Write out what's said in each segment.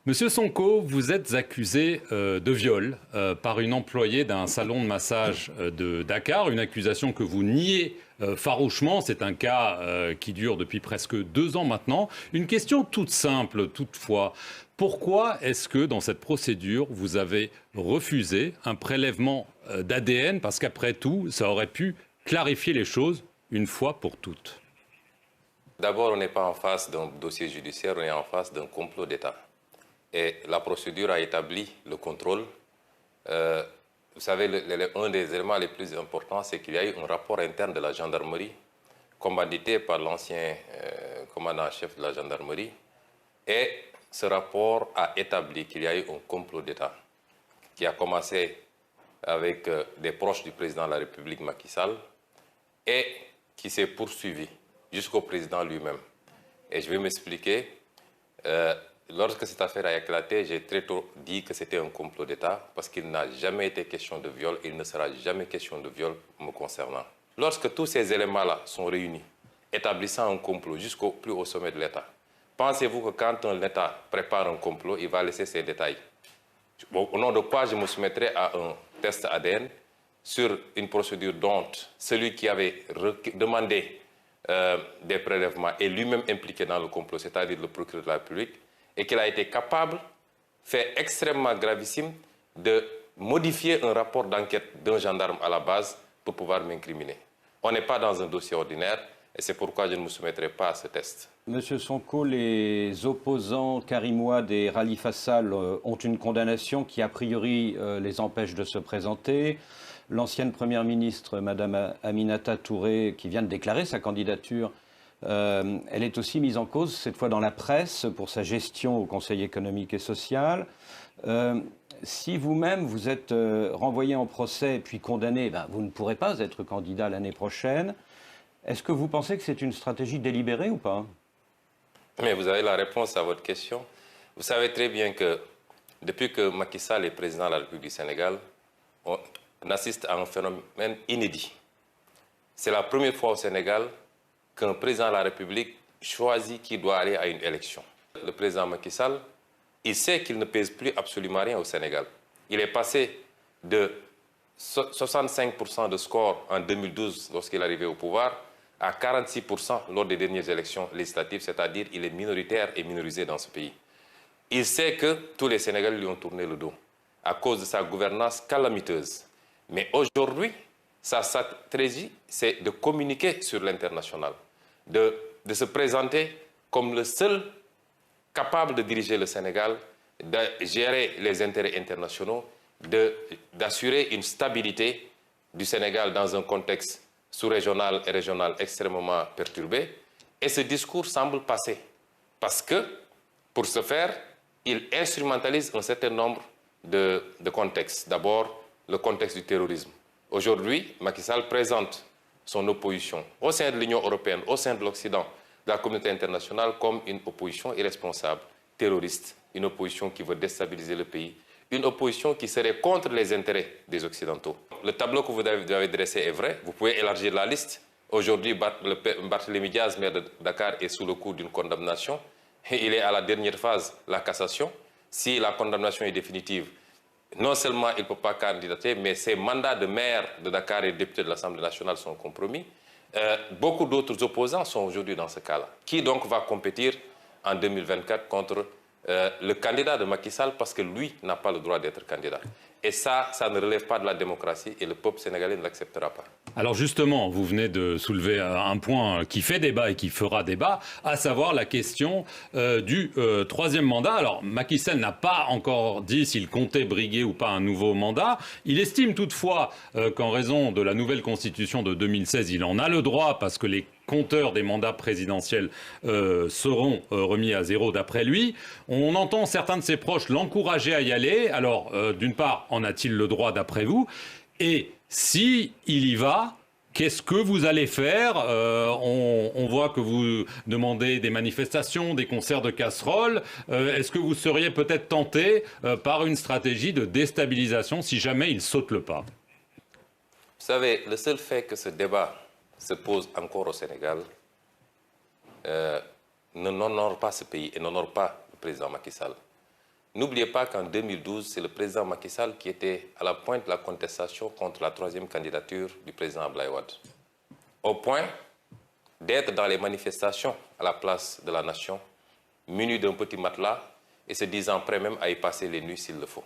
Monsieur Sonko, vous êtes accusé de viol par une employée d'un salon de massage de Dakar, une accusation que vous niez farouchement. C'est un cas qui dure depuis presque 2 ans maintenant. Une question toute simple toutefois. Pourquoi est-ce que dans cette procédure, vous avez refusé un prélèvement d'ADN? Parce qu'après tout, ça aurait pu clarifier les choses une fois pour toutes. D'abord, on n'est pas en face d'un dossier judiciaire, on est en face d'un complot d'État. Et la procédure a établi le contrôle. Vous savez, un des éléments les plus importants, c'est qu'il y a eu un rapport interne de la gendarmerie, commandité par l'ancien commandant-chef de la gendarmerie. Et ce rapport a établi qu'il y a eu un complot d'État qui a commencé avec des proches du président de la République, Macky Sall, et qui s'est poursuivi jusqu'au président lui-même. Et je vais m'expliquer. Lorsque cette affaire a éclaté, j'ai très tôt dit que c'était un complot d'État parce qu'il n'a jamais été question de viol et il ne sera jamais question de viol me concernant. Lorsque tous ces éléments-là sont réunis, établissant un complot jusqu'au plus haut sommet de l'État, pensez-vous que quand un État prépare un complot, il va laisser ces détails? Au nom de quoi je me soumettrai à un test ADN sur une procédure dont celui qui avait demandé des prélèvements est lui-même impliqué dans le complot, c'est-à-dire le procureur de la République, et qu'il a été capable, fait extrêmement gravissime, de modifier un rapport d'enquête d'un gendarme à la base pour pouvoir m'incriminer. On n'est pas dans un dossier ordinaire et c'est pourquoi je ne me soumettrai pas à ce test. Monsieur Sonko, les opposants Karim Wade et Khalifa Sall ont une condamnation qui a priori les empêche de se présenter. L'ancienne première ministre, Madame Aminata Touré, qui vient de déclarer sa candidature, elle est aussi mise en cause, cette fois dans la presse, pour sa gestion au Conseil économique et social. Si vous-même vous êtes renvoyé en procès et puis condamné, vous ne pourrez pas être candidat l'année prochaine. Est-ce que vous pensez que c'est une stratégie délibérée ou pas? Mais vous avez la réponse à votre question. Vous savez très bien que depuis que Macky Sall est président de la République du Sénégal, on assiste à un phénomène inédit. C'est la première fois au Sénégal qu'un président de la République choisit qui doit aller à une élection. Le président Macky Sall, il sait qu'il ne pèse plus absolument rien au Sénégal. Il est passé de 65% de score en 2012 lorsqu'il est arrivé au pouvoir à 46% lors des dernières élections législatives, c'est-à-dire qu'il est minoritaire et minorisé dans ce pays. Il sait que tous les Sénégalais lui ont tourné le dos à cause de sa gouvernance calamiteuse. Mais aujourd'hui, sa stratégie, c'est de communiquer sur l'international, de se présenter comme le seul capable de diriger le Sénégal, de gérer les intérêts internationaux, d'assurer une stabilité du Sénégal dans un contexte sous-régional et régional extrêmement perturbé. Et ce discours semble passer. Parce que, pour ce faire, il instrumentalise un certain nombre de contextes. D'abord, le contexte du terrorisme. Aujourd'hui, Macky Sall présente son opposition au sein de l'Union européenne, au sein de l'Occident, de la communauté internationale, comme une opposition irresponsable, terroriste, une opposition qui veut déstabiliser le pays, une opposition qui serait contre les intérêts des Occidentaux. Le tableau que vous avez dressé est vrai, vous pouvez élargir la liste. Aujourd'hui, Barthélémy Diaz, maire de Dakar, est sous le coup d'une condamnation. Et il est à la dernière phase, la cassation. Si la condamnation est définitive, non seulement il ne peut pas candidater, mais ses mandats de maire de Dakar et de député de l'Assemblée nationale sont compromis. Beaucoup d'autres opposants sont aujourd'hui dans ce cas-là. Qui donc va compétir en 2024 contre le candidat de Macky Sall parce que lui n'a pas le droit d'être candidat? Et ça ne relève pas de la démocratie et le peuple sénégalais ne l'acceptera pas. Alors justement, vous venez de soulever un point qui fait débat et qui fera débat, à savoir la question du troisième mandat. Alors Macky Sall n'a pas encore dit s'il comptait briguer ou pas un nouveau mandat. Il estime toutefois qu'en raison de la nouvelle constitution de 2016, il en a le droit parce que les compteurs des mandats présidentiels seront remis à zéro d'après lui. On entend certains de ses proches l'encourager à y aller. Alors d'une part, en a-t-il le droit d'après vous? Et si il y va, qu'est-ce que vous allez faire? On voit que vous demandez des manifestations, des concerts de casseroles. Est-ce que vous seriez peut-être tenté par une stratégie de déstabilisation si jamais il saute le pas? Vous savez, le seul fait que ce débat se pose encore au Sénégal n'honore pas ce pays et n'honore pas le président Macky Sall. N'oubliez pas qu'en 2012, c'est le président Macky Sall qui était à la pointe de la contestation contre la troisième candidature du président Abdoulaye Wade. Au point d'être dans les manifestations à la place de la nation, muni d'un petit matelas et se disant prêt même à y passer les nuits s'il le faut.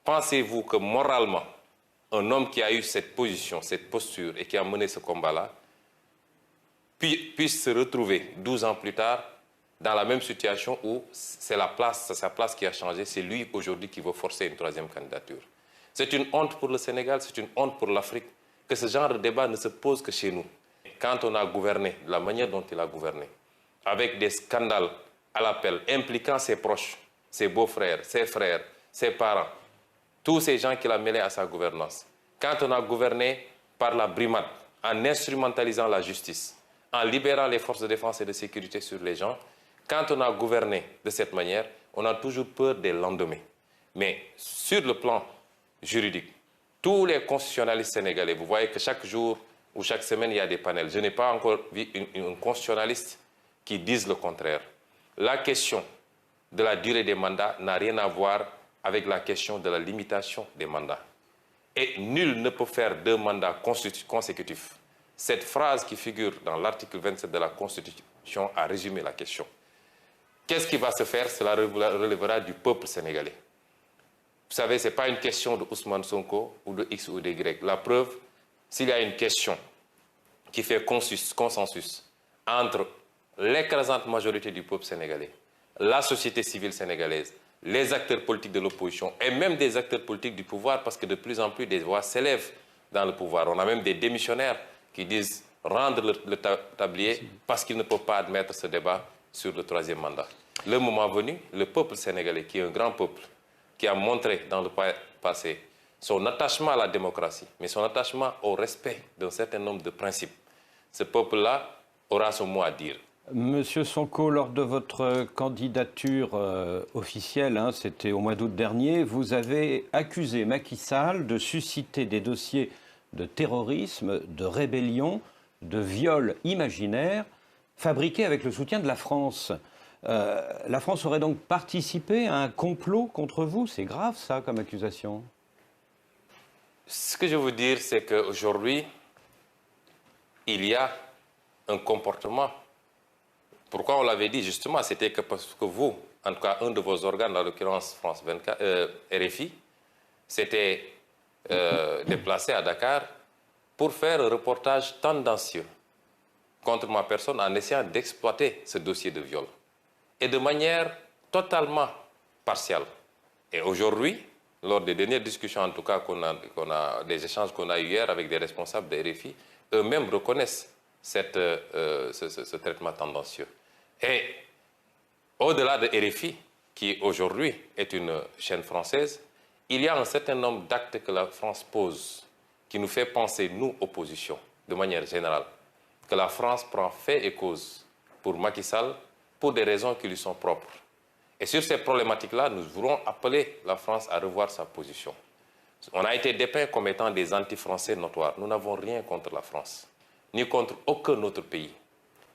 Pensez-vous que moralement, un homme qui a eu cette position, cette posture et qui a mené ce combat-là, puisse se retrouver 12 ans plus tard dans la même situation où c'est sa place qui a changé, c'est lui aujourd'hui qui veut forcer une troisième candidature. C'est une honte pour le Sénégal, c'est une honte pour l'Afrique que ce genre de débat ne se pose que chez nous. Quand on a gouverné, de la manière dont il a gouverné, avec des scandales à l'appel, impliquant ses proches, ses beaux-frères, ses frères, ses parents, tous ces gens qu'il a mêlés à sa gouvernance. Quand on a gouverné par la brimade, en instrumentalisant la justice, en libérant les forces de défense et de sécurité sur les gens, quand on a gouverné de cette manière, on a toujours peur des lendemains. Mais sur le plan juridique, tous les constitutionnalistes sénégalais, vous voyez que chaque jour ou chaque semaine, il y a des panels. Je n'ai pas encore vu un constitutionnaliste qui dise le contraire. La question de la durée des mandats n'a rien à voir avec la question de la limitation des mandats. Et nul ne peut faire 2 mandats consécutifs. Cette phrase qui figure dans l'article 27 de la Constitution a résumé la question. Qu'est-ce qui va se faire? Cela relèvera du peuple sénégalais. Vous savez, ce n'est pas une question de Ousmane Sonko ou de X ou de Y. La preuve, s'il y a une question qui fait consensus entre l'écrasante majorité du peuple sénégalais, la société civile sénégalaise, les acteurs politiques de l'opposition et même des acteurs politiques du pouvoir, parce que de plus en plus des voix s'élèvent dans le pouvoir. On a même des démissionnaires qui disent rendre le tablier parce qu'ils ne peuvent pas admettre ce débat sur le troisième mandat. Le moment venu, le peuple sénégalais, qui est un grand peuple, qui a montré dans le passé son attachement à la démocratie, mais son attachement au respect d'un certain nombre de principes, ce peuple-là aura son mot à dire. Monsieur Sonko, lors de votre candidature officielle, c'était au mois d'août dernier, vous avez accusé Macky Sall de susciter des dossiers de terrorisme, de rébellion, de viol imaginaire, fabriqués avec le soutien de la France. La France aurait donc participé à un complot contre vous? C'est grave ça comme accusation. Ce que je veux dire, c'est qu'aujourd'hui, il y a un comportement. Pourquoi on l'avait dit justement? C'était que parce que vous, en tout cas un de vos organes, en l'occurrence France 24, RFI, s'était déplacé à Dakar pour faire un reportage tendancieux contre ma personne en essayant d'exploiter ce dossier de viol. Et de manière totalement partielle. Et aujourd'hui, lors des dernières discussions, en tout cas, des échanges qu'on a eu hier avec des responsables de RFI, eux-mêmes reconnaissent ce traitement tendancieux. Et au-delà de RFI, qui aujourd'hui est une chaîne française, il y a un certain nombre d'actes que la France pose qui nous fait penser, nous, opposition, de manière générale, que la France prend fait et cause pour Macky Sall pour des raisons qui lui sont propres. Et sur ces problématiques-là, nous voulons appeler la France à revoir sa position. On a été dépeints comme étant des anti-français notoires. Nous n'avons rien contre la France, ni contre aucun autre pays.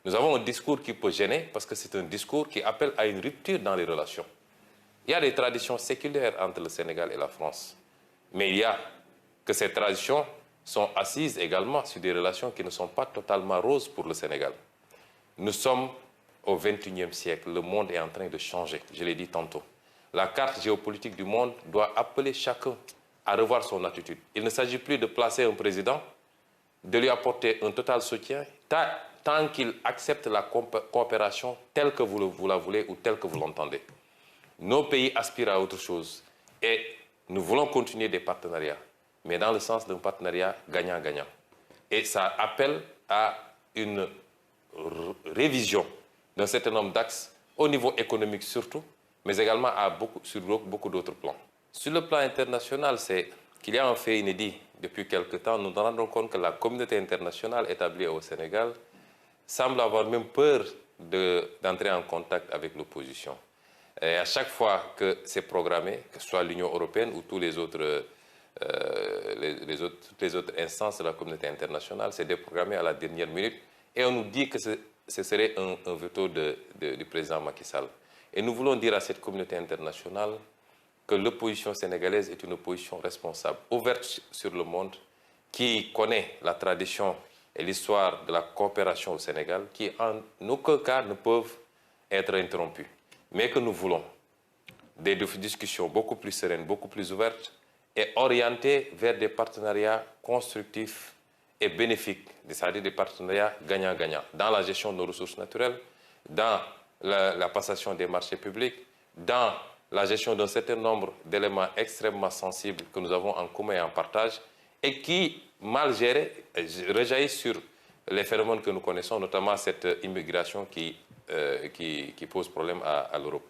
Nous avons un discours qui peut gêner parce que c'est un discours qui appelle à une rupture dans les relations. Il y a des traditions séculaires entre le Sénégal et la France. Mais il y a que ces traditions sont assises également sur des relations qui ne sont pas totalement roses pour le Sénégal. Nous sommes au XXIe siècle. Le monde est en train de changer, je l'ai dit tantôt. La carte géopolitique du monde doit appeler chacun à revoir son attitude. Il ne s'agit plus de placer un président, de lui apporter un total soutien, tant qu'il accepte la coopération telle que vous la voulez ou telle que vous l'entendez. Nos pays aspirent à autre chose et nous voulons continuer des partenariats, mais dans le sens d'un partenariat gagnant-gagnant. Et ça appelle à une révision d'un certain nombre d'axes, au niveau économique surtout, mais également sur beaucoup d'autres plans. Sur le plan international, c'est qu'il y a un fait inédit. Depuis quelque temps, nous nous rendons compte que la communauté internationale établie au Sénégal semble avoir même peur d'entrer en contact avec l'opposition. Et à chaque fois que c'est programmé, que ce soit l'Union européenne ou toutes les autres instances de la communauté internationale, c'est déprogrammé à la dernière minute. Et on nous dit que ce serait un veto du président Macky Sall. Et nous voulons dire à cette communauté internationale que l'opposition sénégalaise est une opposition responsable, ouverte sur le monde, qui connaît la tradition et l'histoire de la coopération au Sénégal, qui en aucun cas ne peuvent être interrompues. Mais que nous voulons des discussions beaucoup plus sereines, beaucoup plus ouvertes et orientées vers des partenariats constructifs et bénéfiques, c'est-à-dire des partenariats gagnant-gagnant, dans la gestion de nos ressources naturelles, dans la passation des marchés publics, dans la gestion d'un certain nombre d'éléments extrêmement sensibles que nous avons en commun et en partage, et qui, mal gérés, rejaillissent sur les phénomènes que nous connaissons, notamment cette immigration qui pose problème à l'Europe.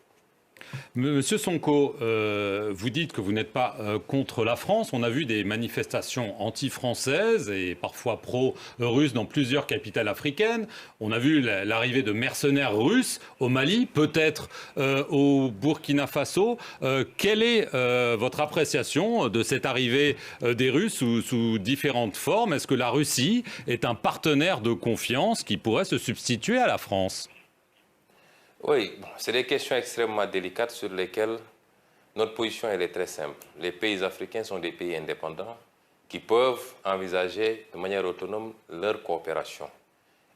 Monsieur Sonko, vous dites que vous n'êtes pas contre la France. On a vu des manifestations anti-françaises et parfois pro-russes dans plusieurs capitales africaines. On a vu l'arrivée de mercenaires russes au Mali, peut-être au Burkina Faso. Quelle est votre appréciation de cette arrivée des Russes sous différentes formes? Est-ce que la Russie est un partenaire de confiance qui pourrait se substituer à la France? Oui, c'est des questions extrêmement délicates sur lesquelles notre position elle est très simple. Les pays africains sont des pays indépendants qui peuvent envisager de manière autonome leur coopération.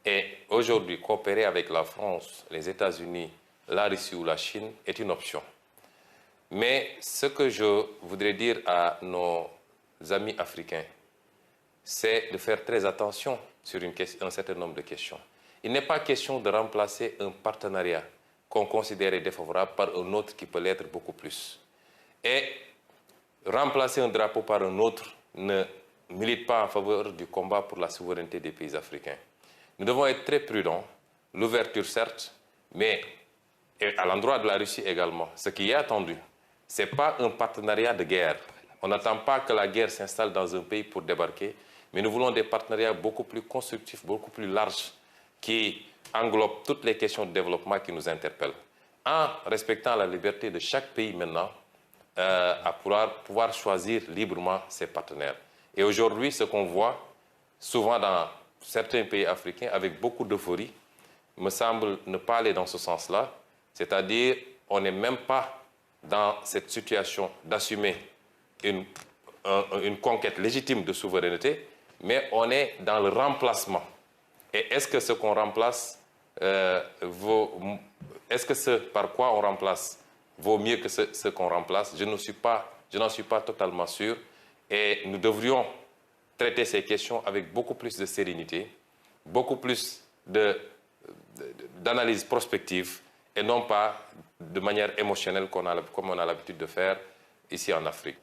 Et aujourd'hui, coopérer avec la France, les États-Unis, la Russie ou la Chine est une option. Mais ce que je voudrais dire à nos amis africains, c'est de faire très attention sur un certain nombre de questions. Il n'est pas question de remplacer un partenariat qu'on considère défavorable par un autre qui peut l'être beaucoup plus. Et remplacer un drapeau par un autre ne milite pas en faveur du combat pour la souveraineté des pays africains. Nous devons être très prudents, l'ouverture certes, mais à l'endroit de la Russie également. Ce qui est attendu, ce n'est pas un partenariat de guerre. On n'attend pas que la guerre s'installe dans un pays pour débarquer, mais nous voulons des partenariats beaucoup plus constructifs, beaucoup plus larges, qui englobe toutes les questions de développement qui nous interpellent, en respectant la liberté de chaque pays maintenant à pouvoir choisir librement ses partenaires. Et aujourd'hui, ce qu'on voit souvent dans certains pays africains avec beaucoup d'euphorie, me semble ne pas aller dans ce sens-là, c'est-à-dire on n'est même pas dans cette situation d'assumer une conquête légitime de souveraineté, mais on est dans le remplacement. Et est-ce que ce qu'on remplace est-ce que ce par quoi on remplace vaut mieux que ce qu'on remplace? Je n'en suis pas totalement sûr. Et nous devrions traiter ces questions avec beaucoup plus de sérénité, beaucoup plus d'analyse prospective et non pas de manière émotionnelle comme on a l'habitude de faire ici en Afrique.